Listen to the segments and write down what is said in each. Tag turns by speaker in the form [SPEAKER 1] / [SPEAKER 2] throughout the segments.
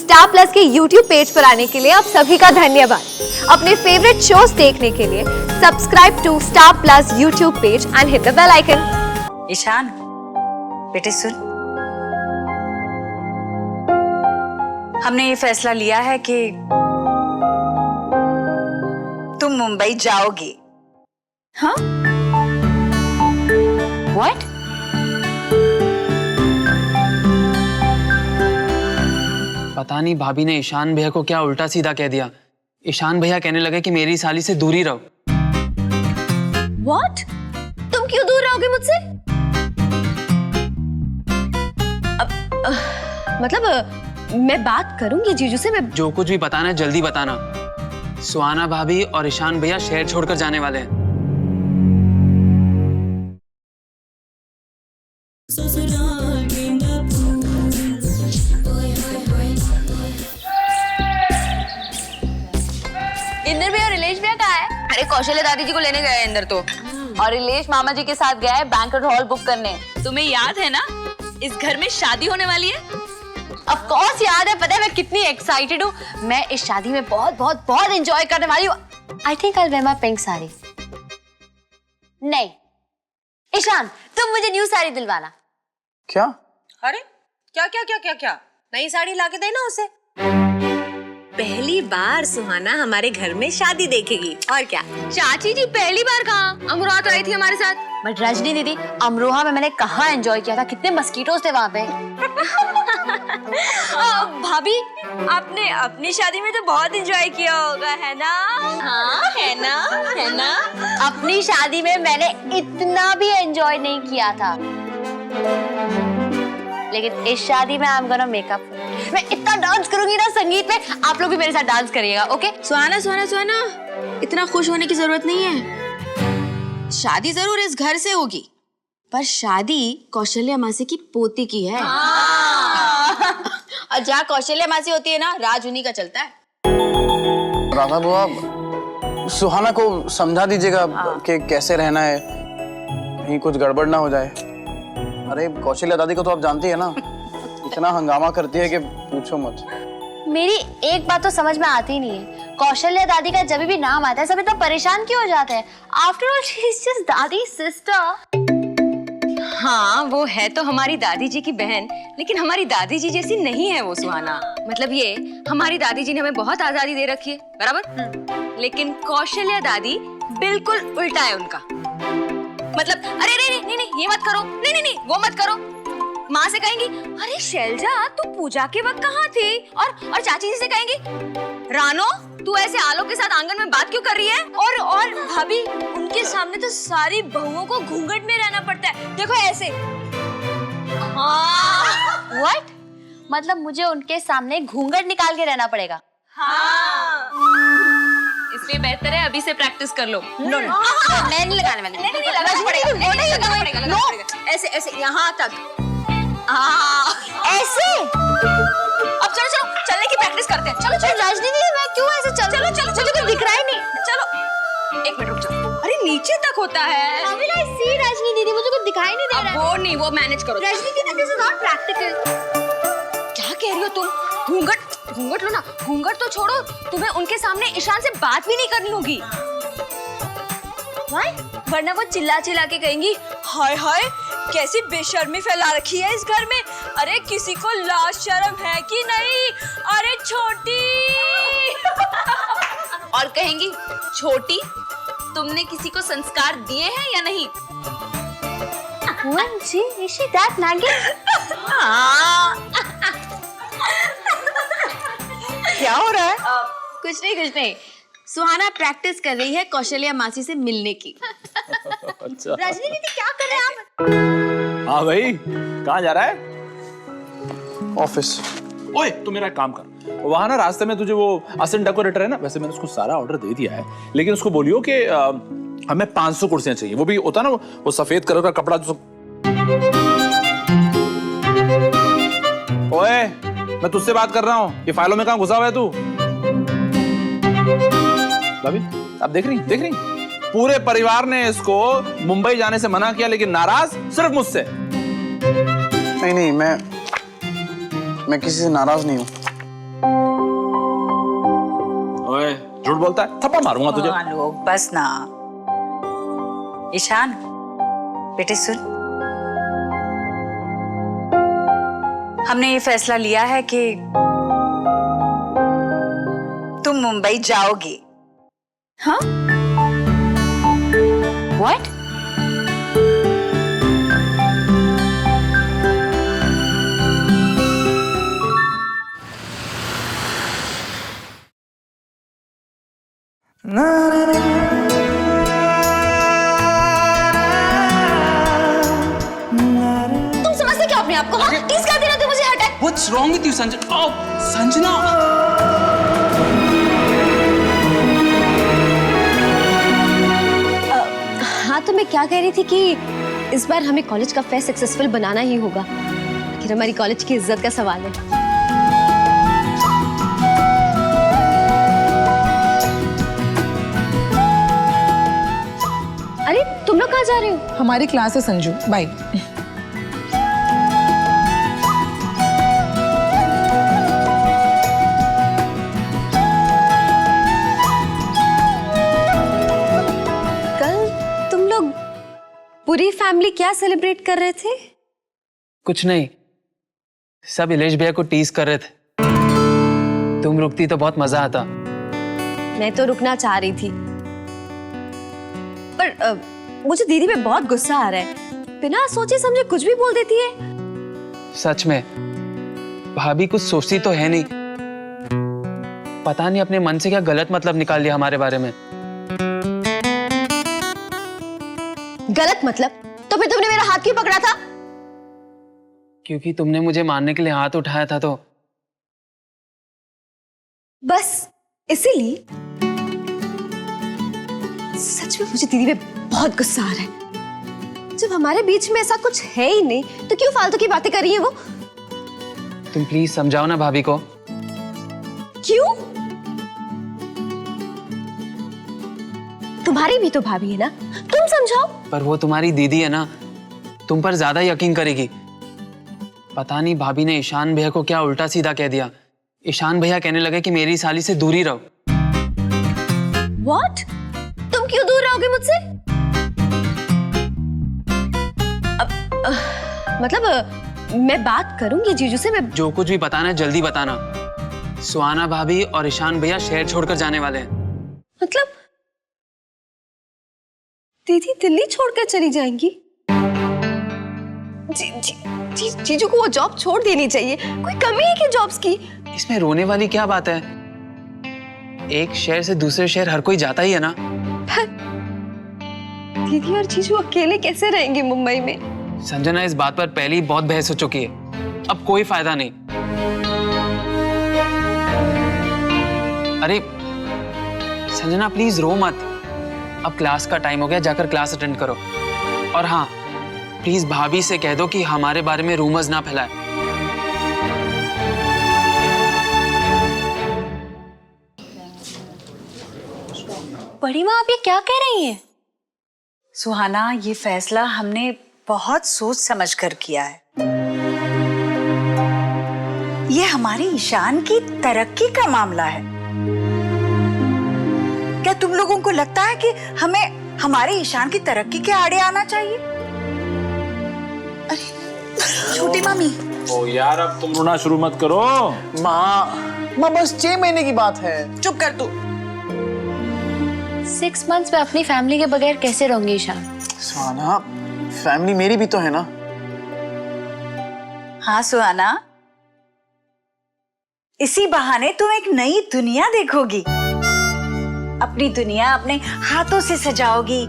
[SPEAKER 1] Star plus के YouTube page पर आने के लिए आप सभी का धन्यवाद। अपने फेवरेट शोज देखने के लिए subscribe to Star Plus YouTube page and hit the bell icon.
[SPEAKER 2] Ishaan, बेटे सुन, हमने ये फैसला लिया है कि तुम मुंबई जाओगी।
[SPEAKER 1] हाँ?
[SPEAKER 2] What?
[SPEAKER 3] पता नहीं भाभी ने ईशान भैया को क्या उल्टा सीधा कह दिया। ईशान भैया कहने लगे कि मेरी साली से दूर ही रहो।
[SPEAKER 1] What? तुम क्यों दूर रहोगे मुझसे? मतलब मैं बात करूंगी जीजू से। मैं
[SPEAKER 3] जो कुछ भी बताना है जल्दी बताना। सुहाना भाभी और ईशान भैया शहर छोड़कर जाने वाले हैं।
[SPEAKER 4] इंदर भैया रिलेश भैया कहाँ है? अरे कौशल्या दादी जी को लेने गए हैं इंदर तो, और रिलेश मामा जी के साथ गया है बैंक्वेट हॉल बुक करने। तुम्हें याद है ना इस घर में शादी होने वाली है? ऑफ कोर्स याद है। पता है मैं कितनी एक्साइटेड हूँ। मैं इस शादी में बहुत बहुत बहुत एंजॉय करने वाली हूँ। I think I will where my pink sari. नहीं ईशान, तुम मुझे न्यू साड़ी दिलवाना।
[SPEAKER 3] क्या?
[SPEAKER 5] अरे क्या क्या क्या क्या क्या नई साड़ी लाके देना उसे। पहली बार सुहाना हमारे घर में शादी देखेगी और क्या।
[SPEAKER 4] चाची जी पहली बार कहाँ? अमरोहा तो आई थी हमारे साथ। बट रजनी दीदी, अमरोहा में मैंने कहाँ एंजॉय किया था, कितने मस्कीटोस थे वहाँ पे।
[SPEAKER 5] भाभी, आपने अपनी शादी में तो बहुत एंजॉय किया होगा, है ना? हाँ, है ना, है ना?
[SPEAKER 4] अपनी शादी में मैंने इतना भी एंजॉय नहीं किया था, लेकिन इस शादी में I am gonna make up. मैं इतना डांस करूंगी ना संगीत में, आप लोग भी मेरे साथ डांस करिएगा, ओके?
[SPEAKER 5] सुहाना सुहाना सुहाना, इतना खुश होने की जरूरत नहीं है। शादी जरूर इस घर से होगी, पर शादी कौशल्या मासी की पोती की है। और जहाँ कौशल्या मासी होती है ना, राज उन्हीं का चलता है।
[SPEAKER 6] राधा बुआ, सुहाना को समझा दीजिएगा कि कैसे रहना है, कहीं कुछ गड़बड़ ना हो जाए। अरे कौशल्या दादी को तो आप जानती है ना, इतना हंगामा करती है कि पूछो मत।
[SPEAKER 4] मेरी एक बात तो समझ में आती नहीं है, कौशल्या दादी का जब भी नाम आता है सब इतना परेशान क्यों हो जाते हैं? After all she is just दादी सिस्टर।
[SPEAKER 5] हाँ, वो है तो हमारी दादी जी की बहन, लेकिन हमारी दादी जी जैसी नहीं है वो सुहाना। मतलब ये, हमारी दादी जी ने हमें बहुत आजादी दे रखी है, बराबर? लेकिन कौशल्या दादी बिल्कुल उल्टा है उनका। मतलब अरे नहीं नहीं नहीं ये मत करो, नहीं नहीं नहीं वो मत करो। माँ से कहेंगी अरे शैलजा तू पूजा के वक्त कहाँ थी, और चाची जी से कहेंगी रानो तू ऐसे आलोक के साथ आंगन में बात क्यों कर रही है। और भाभी, उनके सामने तो सारी बहुओं को घूंघट में रहना पड़ता है, देखो ऐसे।
[SPEAKER 4] हाँ। What? मतलब मुझे उनके सामने घूंघट निकाल के रहना पड़ेगा?
[SPEAKER 5] हाँ।
[SPEAKER 4] इसलिए बेहतर है अभी से प्रैक्टिस कर लो।
[SPEAKER 5] नो नो, मैं नहीं लगाने वाली। नहीं नहीं लगाना पड़ेगा, नहीं लगाना पड़ेगा। ऐसे ऐसे यहाँ तक।
[SPEAKER 4] ऐसे?
[SPEAKER 5] अब चलो चलो चलने की प्रैक्टिस करते हैं। चलो चलो।
[SPEAKER 4] राजनीति में मैं क्यों ऐसे चल?
[SPEAKER 5] चलो चलो
[SPEAKER 4] मुझे कुछ दिख रहा ही नहीं।
[SPEAKER 5] चलो एक मिनट रुक जाओ। अरे नीचे तक होता है।
[SPEAKER 4] राजनीति दीदी मुझे कुछ दिखाई नहीं दे रहा है।
[SPEAKER 5] वो नहीं, वो मैनेज करो।
[SPEAKER 4] राजनीति दीदी दिस इज नॉट प्रैक्टिकल।
[SPEAKER 5] क्या कह रही हो तुम? घूंघट लो ना। घूंघट तो छोड़ो, तुम्हें उनके सामने ईशान से बात भी नहीं करनी होगी। वरना वो चिल्ला चिल्ला के कहेंगी हाय हाय कैसी बेशर्मी फैला रखी है इस घर में। अरे किसी को लाज शर्म है कि नहीं? अरे छोटी।
[SPEAKER 4] और कहेंगी छोटी तुमने किसी को संस्कार दिए हैं या नहीं? जी, is she that nagging?
[SPEAKER 5] क्या हो रहा है? कुछ नहीं। सुहाना प्रैक्टिस कर रही है कौशल्या मासी से मिलने की।
[SPEAKER 6] अच्छा।
[SPEAKER 4] राजनीति दीदी क्या कर रहे हैं आप?
[SPEAKER 7] हाँ भाई, कहाँ जा रहा है?
[SPEAKER 6] ऑफिस।
[SPEAKER 7] ओए, तू मेरा एक काम कर, वहाँ ना रास्ते में तुझे वो असिस्टेंट डेकोरेटर है ना, वैसे मैंने उसको सारा ऑर्डर दे दिया है, लेकिन उसको बोलियो कि हमें 500 कुर्सियां चाहिए। वो भी होता ना वो सफेद कलर का कपड़ा जो। ओए, मैं तुझसे बात कर रहा हूँ, ये फाइलों में कहाँ घुसा हुआ है तू? भाभी, आप देख रही? पूरे परिवार ने इसको मुंबई जाने से मना किया, लेकिन नाराज सिर्फ मुझसे।
[SPEAKER 6] नहीं, मैं किसी से नाराज नहीं हूँ।
[SPEAKER 7] ओए झूठ बोलता है, थप्पड़ मारूंगा तुझे।
[SPEAKER 2] लोग बस ना। ईशान बेटे सुन, हमने ये फैसला लिया है कि तुम मुंबई जाओगे।
[SPEAKER 5] हाँ? What?
[SPEAKER 1] तुम समझते क्या अपने आप को? हाँ? टीज क्या दे रहे थे मुझे? हटा।
[SPEAKER 3] What's wrong with you, Sanjana? Oh, Sanjana!
[SPEAKER 1] हाँ, तो मैं क्या कह रही थी कि इस बार हमें कॉलेज का फेस्ट सक्सेसफुल बनाना ही होगा, आखिर हमारी कॉलेज की इज्जत का सवाल है। अरे तुम लोग कहाँ जा रहे हो?
[SPEAKER 8] हमारी क्लास है संजू, बाय।
[SPEAKER 1] कल तुम लोग पूरी फैमिली क्या सेलिब्रेट कर रहे थे?
[SPEAKER 3] कुछ नहीं, सब इलेश भैया को टीज कर रहे थे। तुम रुकती तो बहुत मजा आता।
[SPEAKER 1] मैं तो रुकना चाह रही थी, पर मुझे दीदी पे बहुत गुस्सा आ रहा है। बिना सोचे समझे कुछ भी बोल देती है।
[SPEAKER 3] सच में भाभी कुछ सोचती तो है नहीं, पता नहीं अपने मन से क्या गलत मतलब निकाल लिया हमारे बारे में।
[SPEAKER 1] गलत मतलब? तो फिर तुमने मेरा हाथ क्यों पकड़ा था?
[SPEAKER 3] क्योंकि तुमने मुझे मारने के लिए हाथ उठाया था तो।
[SPEAKER 1] बस इसीलिए? सच में मुझे दीदी पे बहुत गुस्सा आ रहा है। जब हमारे बीच में ऐसा कुछ है ही नहीं तो क्यों फालतू की बातें कर रही है वो?
[SPEAKER 3] तुम प्लीज समझाओ ना भाभी को।
[SPEAKER 1] क्यों? तुम्हारी भी तो भाभी है ना, तुम समझाओ।
[SPEAKER 3] पर वो तुम्हारी दीदी है ना, तुम पर ज्यादा यकीन करेगी। पता नहीं भाभी ने ईशान भैया को क्या उल्टा सीधा कह दिया। ईशान भैया कहने लगे कि मेरी साली से दूरी रहो।
[SPEAKER 1] What? तुम क्यों दूर रहोगे मुझसे? मैं बात करूंगी जीजू से। मैं
[SPEAKER 3] जो कुछ भी बताना है जल्दी बताना। सुहाना भाभी और ईशान भैया शहर छोड़कर जाने वाले हैं।
[SPEAKER 1] मतलब दीदी दिल्ली छोड़कर चली जाएंगी? जीजू को वो जॉब छोड़ देनी चाहिए। कोई कमी है कि जॉब्स की?
[SPEAKER 3] इसमें रोने वाली क्या बात है? एक शहर से दूसरे शहर हर कोई जाता ही है ना।
[SPEAKER 1] दीदी और जीजू अकेले कैसे रहेंगे मुंबई में?
[SPEAKER 3] संजना इस बात पर पहले ही बहुत बहस हो चुकी है, अब कोई फायदा नहीं। अरे संजना प्लीज रो मत, अब क्लास का टाइम हो गया, जाकर क्लास अटेंड करो। और हाँ, प्लीज भाभी से कह दो कि हमारे बारे में रूमर्स ना फैलाए।
[SPEAKER 5] बड़ी माँ, आप ये क्या कह रही हैं?
[SPEAKER 2] सुहाना, ये फैसला हमने बहुत सोच समझ कर किया है। ये हमारे ईशान की तरक्की का मामला है। क्या तुम लोगों को लगता है कि हमें हमारे ईशान की तरक्की के आड़े आना चाहिए? अरे छोटी मामी।
[SPEAKER 7] ओ यार, अब तुम रोना शुरू मत करो।
[SPEAKER 6] माँ बस 6 महीने की बात है।
[SPEAKER 2] चुप कर तू।
[SPEAKER 4] 6 months में अपनी फैमिली के बगैर कैसे रहूंगी ईशान?
[SPEAKER 6] सुहाना, फैमिली मेरी भी तो है ना।
[SPEAKER 2] हाँ सुहाना, इसी बहाने तुम एक नई दुनिया देखोगी। अपनी दुनिया अपने हाथों से सजाओगी।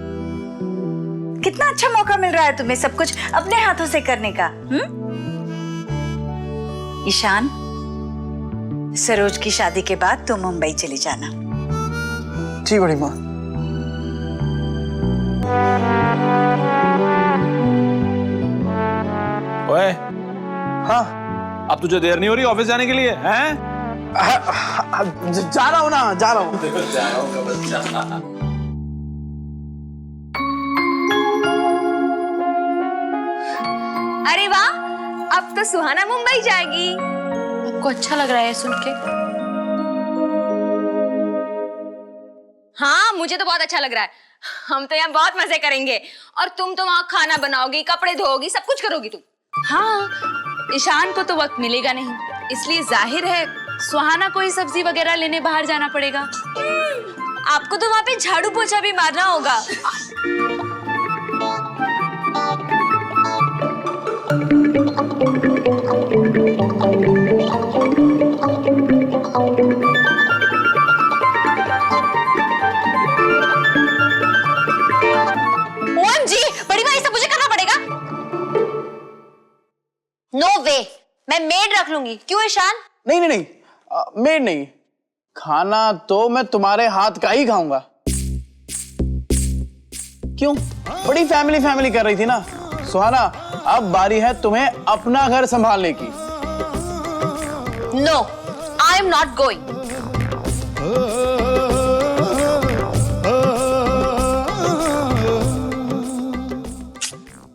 [SPEAKER 2] कितना अच्छा मौका मिल रहा है तुम्हें सब कुछ अपने हाथों से करने का। ईशान, सरोज की शादी के बाद तुम मुंबई चली जाना।
[SPEAKER 6] जी बड़ी माँ।
[SPEAKER 7] ओए,
[SPEAKER 6] हाँ
[SPEAKER 7] अब तुझे देर नहीं हो रही ऑफिस जाने के लिए? हैं?
[SPEAKER 6] जा रहा हूँ ना, जा रहा हूँ।
[SPEAKER 5] अरे वाह, अब तो सुहाना मुंबई जाएगी।
[SPEAKER 4] आपको अच्छा लग रहा है सुन के?
[SPEAKER 5] हाँ, मुझे तो बहुत अच्छा लग रहा है। हम तो यहाँ बहुत मजे करेंगे और तुम तो वहाँ खाना बनाओगी, कपड़े धोगी, सब कुछ करोगी तुम।
[SPEAKER 4] हाँ, ईशान को तो वक्त मिलेगा नहीं, इसलिए जाहिर है सुहाना को ही सब्जी वगैरह लेने बाहर जाना पड़ेगा।
[SPEAKER 5] आपको तो वहाँ पे झाड़ू पोछा भी मारना होगा।
[SPEAKER 1] OMG, बड़ी भाई सब मुझे करना पड़ेगा। नो वे, मैं मेड रख लूंगी। क्यों ईशान?
[SPEAKER 6] नहीं नहीं नहीं, मेड नहीं, खाना तो मैं तुम्हारे हाथ का ही खाऊंगा। क्यों? बड़ी फैमिली फैमिली कर रही थी ना सुहाना, अब बारी है तुम्हें अपना घर संभालने की।
[SPEAKER 1] No, I am not going.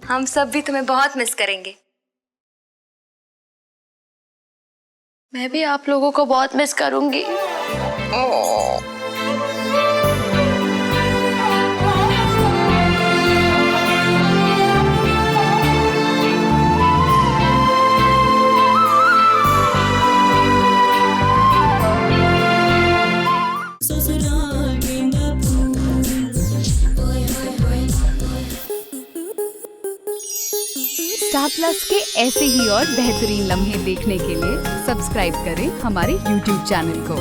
[SPEAKER 5] हम सब भी तुम्हें बहुत मिस करेंगे।
[SPEAKER 4] मैं भी आप लोगों को बहुत मिस करूंगी।
[SPEAKER 8] स्टार प्लस के ऐसे ही और बेहतरीन लम्हे देखने के लिए सब्सक्राइब करें हमारे YouTube चैनल को।